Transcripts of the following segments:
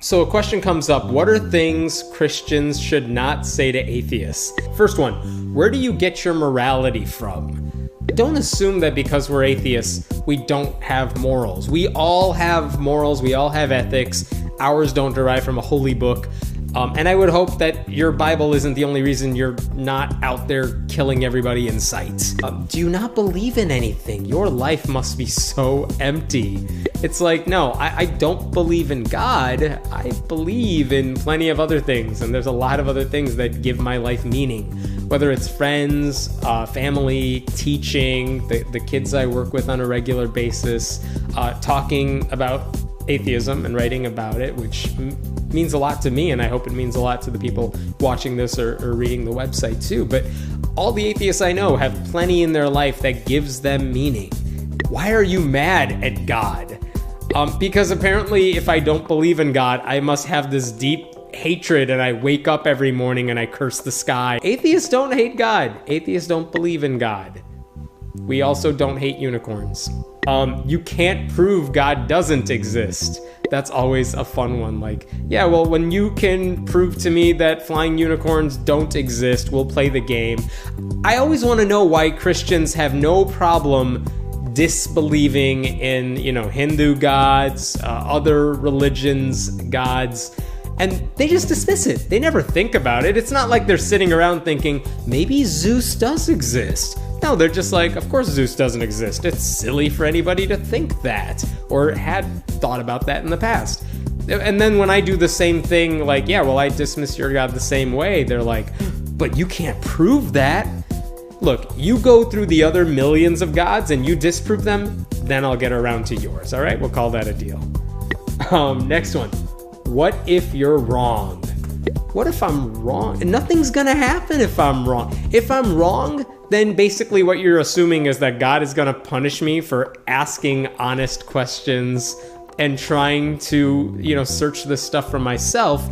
So a question comes up, what are things Christians should not say to atheists? First one, where do you get your morality from? Don't assume that because we're atheists, we don't have morals. We all have morals, we all have ethics. Ours don't derive from a holy book. And I would hope that your Bible isn't the only reason you're not out there killing everybody in sight. Do you not believe in anything? Your life must be so empty. It's like, no, I don't believe in God. I believe in plenty of other things. And there's a lot of other things that give my life meaning. Whether it's friends, family, teaching, the kids I work with on a regular basis, talking about atheism and writing about it, which means a lot to me, and I hope it means a lot to the people watching this or reading the website too. But all the atheists I know have plenty in their life that gives them meaning. Why are you mad at God? Because apparently if I don't believe in God, I must have this deep hatred and I wake up every morning and I curse the sky. Atheists don't hate God. Atheists don't believe in God. We also don't hate unicorns. You can't prove God doesn't exist. That's always a fun one. Like, yeah, well, when you can prove to me that flying unicorns don't exist, we'll play the game. I always want to know why Christians have no problem disbelieving in, Hindu gods, other religions' gods, and they just dismiss it. They never think about it. It's not like they're sitting around thinking, maybe Zeus does exist. No, they're just like, of course Zeus doesn't exist. It's silly for anybody to think that, or had thought about that in the past. And then when I do the same thing, like, yeah, well, I dismiss your God the same way, they're like, but you can't prove that. Look, you go through the other millions of gods and you disprove them, then I'll get around to yours, all right? We'll call that a deal. Next one. What if you're wrong? What if I'm wrong? And nothing's gonna happen if I'm wrong. If I'm wrong, then basically what you're assuming is that God is gonna punish me for asking honest questions and trying to, search this stuff for myself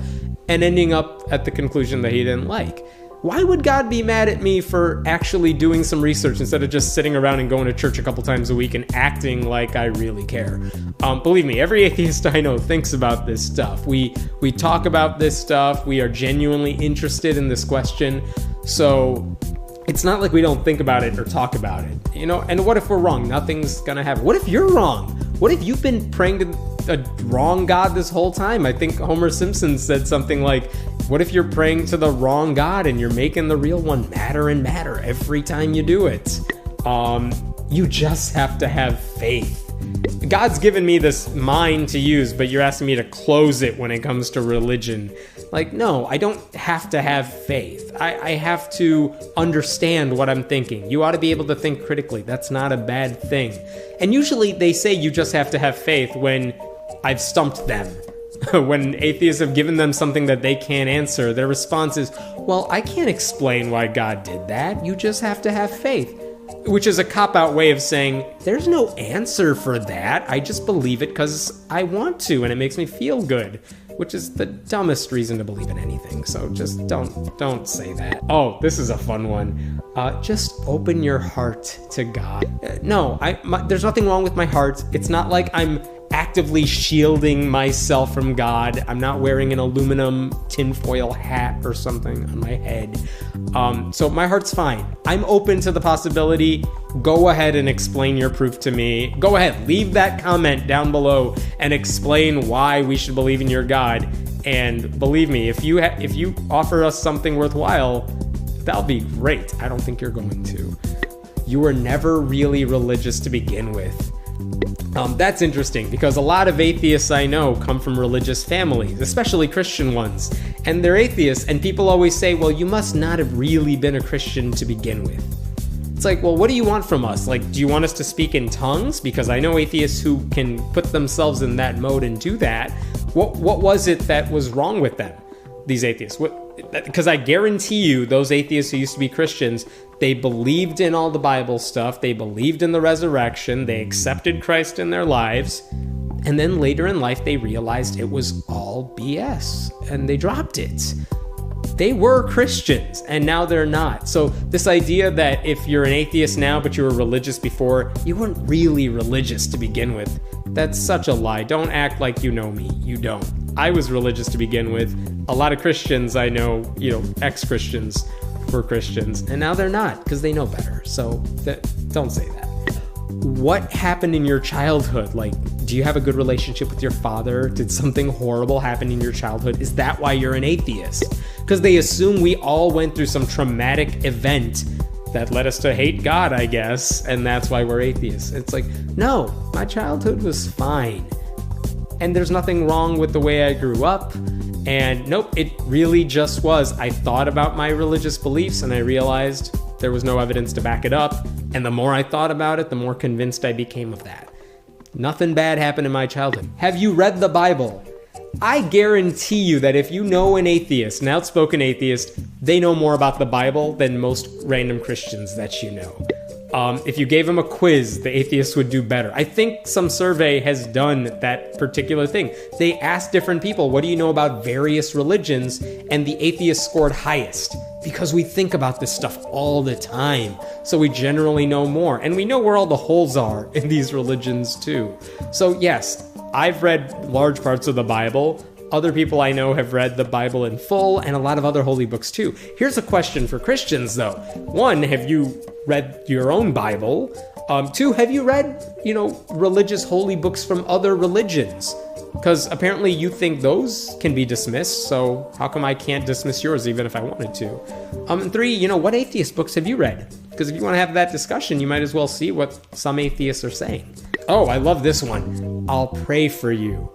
and ending up at the conclusion that he didn't like. Why would God be mad at me for actually doing some research instead of just sitting around and going to church a couple times a week and acting like I really care? Believe me, every atheist I know thinks about this stuff. We talk about this stuff. We are genuinely interested in this question. So it's not like we don't think about it or talk about it, And what if we're wrong? Nothing's gonna happen. What if you're wrong? What if you've been praying to a wrong God this whole time? I think Homer Simpson said something like, what if you're praying to the wrong God and you're making the real one madder and madder every time you do it? You just have to have faith. God's given me this mind to use, but you're asking me to close it when it comes to religion. Like, no, I don't have to have faith. I have to understand what I'm thinking. You ought to be able to think critically. That's not a bad thing. And usually they say you just have to have faith when I've stumped them. When atheists have given them something that they can't answer, their response is, well, I can't explain why God did that. You just have to have faith. Which is a cop-out way of saying, there's no answer for that. I just believe it because I want to and it makes me feel good. Which is the dumbest reason to believe in anything. So just don't say that. Oh, this is a fun one. Just open your heart to God. No, there's nothing wrong with my heart. It's not like I'm actively shielding myself from God. I'm not wearing an aluminum tinfoil hat or something on my head. So my heart's fine. I'm open to the possibility. Go ahead and explain your proof to me. Go ahead, leave that comment down below and explain why we should believe in your God. And believe me, if you offer us something worthwhile, that'll be great. I don't think you're going to. You were never really religious to begin with. That's interesting because a lot of atheists I know come from religious families, especially Christian ones, and they're atheists, and people always say, well, you must not have really been a Christian to begin with. It's like, well, what do you want from us? Like, do you want us to speak in tongues? Because I know atheists who can put themselves in that mode and do that. What was it that was wrong with them, these atheists? Because I guarantee you, those atheists who used to be Christians, they believed in all the Bible stuff, they believed in the resurrection, they accepted Christ in their lives, and then later in life they realized it was all BS, and they dropped it. They were Christians, and now they're not. So this idea that if you're an atheist now, but you were religious before, you weren't really religious to begin with, that's such a lie. Don't act like you know me. You don't. I was religious to begin with. A lot of Christians I know, ex-Christians were Christians, and now they're not because they know better. So don't say that. What happened in your childhood? Like, do you have a good relationship with your father? Did something horrible happen in your childhood? Is that why you're an atheist? Because they assume we all went through some traumatic event that led us to hate God, I guess, and that's why we're atheists. It's like, no, my childhood was fine. And there's nothing wrong with the way I grew up. And nope, it really just was. I thought about my religious beliefs and I realized there was no evidence to back it up. And the more I thought about it, the more convinced I became of that. Nothing bad happened in my childhood. Have you read the Bible? I guarantee you that if you know an atheist, an outspoken atheist, they know more about the Bible than most random Christians that you know. If you gave them a quiz, the atheist would do better. I think some survey has done that particular thing. They asked different people, what do you know about various religions? And the atheist scored highest because we think about this stuff all the time. So we generally know more. And we know where all the holes are in these religions too. So yes, I've read large parts of the Bible. Other people I know have read the Bible in full and a lot of other holy books too. Here's a question for Christians though. One, have you read your own Bible? Two, have you read, religious holy books from other religions? Because apparently you think those can be dismissed, so how come I can't dismiss yours even if I wanted to? And three, what atheist books have you read? Because if you want to have that discussion, you might as well see what some atheists are saying. Oh, I love this one. I'll pray for you.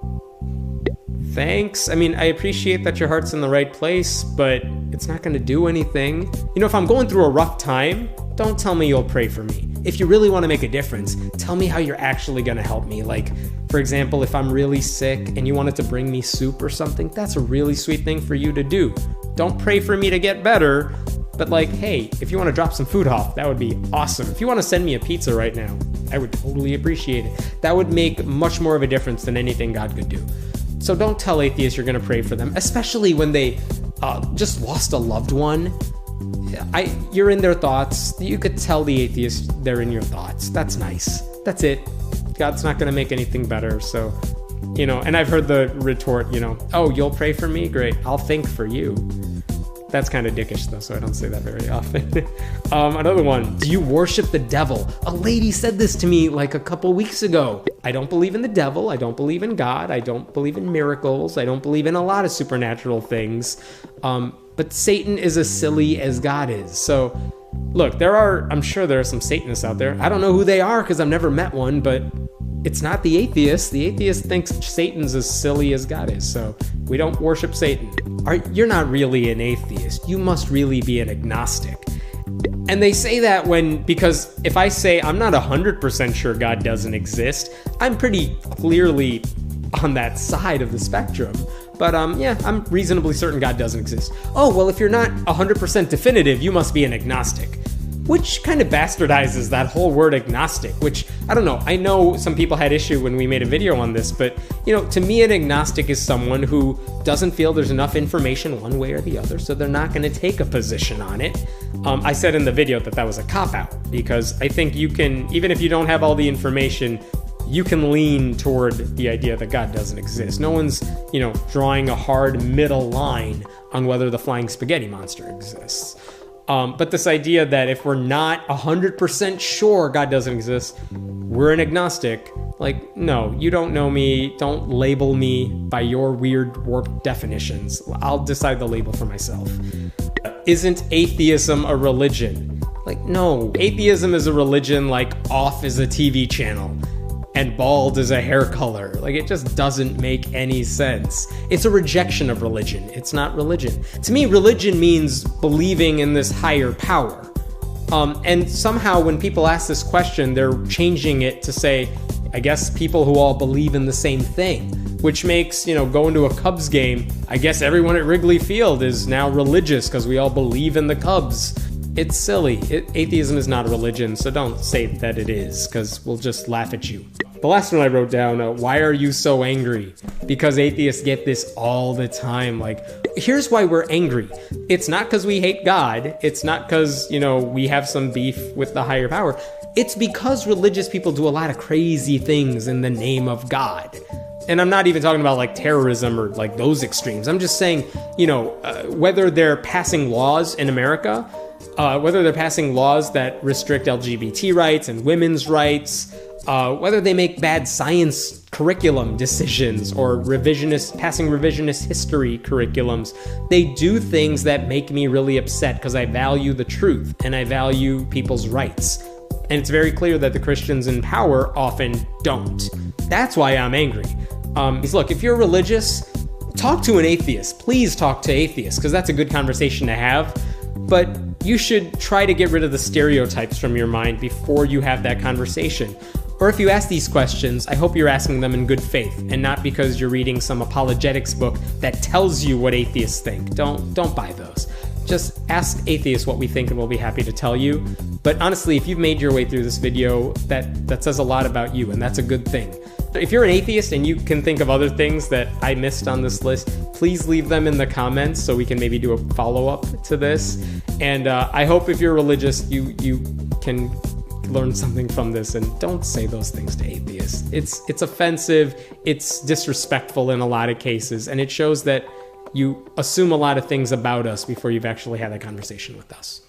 Thanks. I mean, I appreciate that your heart's in the right place, but it's not going to do anything. If I'm going through a rough time, don't tell me you'll pray for me. If you really want to make a difference, tell me how you're actually going to help me. Like, for example, if I'm really sick and you wanted to bring me soup or something, that's a really sweet thing for you to do. Don't pray for me to get better, but like, hey, if you want to drop some food off, that would be awesome. If you want to send me a pizza right now, I would totally appreciate it. That would make much more of a difference than anything God could do. So don't tell atheists you're going to pray for them, especially when they just lost a loved one. You're in their thoughts. You could tell the atheist they're in your thoughts. That's nice. That's it. God's not going to make anything better. So, and I've heard the retort, oh, you'll pray for me? Great. I'll think for you. That's kind of dickish though, so I don't say that very often. Another one, do you worship the devil? A lady said this to me like a couple weeks ago. I don't believe in the devil. I don't believe in God. I don't believe in miracles. I don't believe in a lot of supernatural things. But Satan is as silly as God is. So look, I'm sure there are some Satanists out there. I don't know who they are because I've never met one, but it's not the atheist. The atheist thinks Satan's as silly as God is. So we don't worship Satan. You're not really an atheist. You must really be an agnostic. And they say that because if I say I'm not 100% sure God doesn't exist, I'm pretty clearly on that side of the spectrum. But yeah, I'm reasonably certain God doesn't exist. Oh, well, if you're not 100% definitive, you must be an agnostic. Which kind of bastardizes that whole word agnostic, which, I don't know, I know some people had issue when we made a video on this, but, to me an agnostic is someone who doesn't feel there's enough information one way or the other, so they're not going to take a position on it. I said in the video that was a cop-out, because I think you can, even if you don't have all the information, you can lean toward the idea that God doesn't exist. No one's, drawing a hard middle line on whether the flying spaghetti monster exists. But this idea that if we're not 100% sure God doesn't exist, we're an agnostic. Like, no, you don't know me. Don't label me by your weird warped definitions. I'll decide the label for myself. Isn't atheism a religion? Like, no, atheism is a religion like off is a TV channel and bald is a hair color. Like, it just doesn't make any sense. It's a rejection of religion. It's not religion. To me, religion means believing in this higher power. And somehow when people ask this question, they're changing it to say, I guess people who all believe in the same thing, which makes, going to a Cubs game, I guess everyone at Wrigley Field is now religious because we all believe in the Cubs. It's silly. Atheism is not a religion, so don't say that it is, because we'll just laugh at you. The last one I wrote down, why are you so angry? Because atheists get this all the time. Like, here's why we're angry. It's not because we hate God. It's not because, we have some beef with the higher power. It's because religious people do a lot of crazy things in the name of God. And I'm not even talking about like terrorism or like those extremes. I'm just saying, whether they're passing laws in America, whether they're passing laws that restrict LGBT rights and women's rights, whether they make bad science curriculum decisions or passing revisionist history curriculums, they do things that make me really upset because I value the truth and I value people's rights. And it's very clear that the Christians in power often don't. That's why I'm angry. Look, if you're religious, talk to an atheist. Please talk to atheists, because that's a good conversation to have. But you should try to get rid of the stereotypes from your mind before you have that conversation. Or if you ask these questions, I hope you're asking them in good faith and not because you're reading some apologetics book that tells you what atheists think. Don't buy those. Just ask atheists what we think and we'll be happy to tell you. But honestly, if you've made your way through this video, that says a lot about you, and that's a good thing. If you're an atheist and you can think of other things that I missed on this list, please leave them in the comments so we can maybe do a follow-up to this. And I hope if you're religious, you can learn something from this, and don't say those things to atheists. It's offensive, it's disrespectful in a lot of cases, and it shows that you assume a lot of things about us before you've actually had a conversation with us.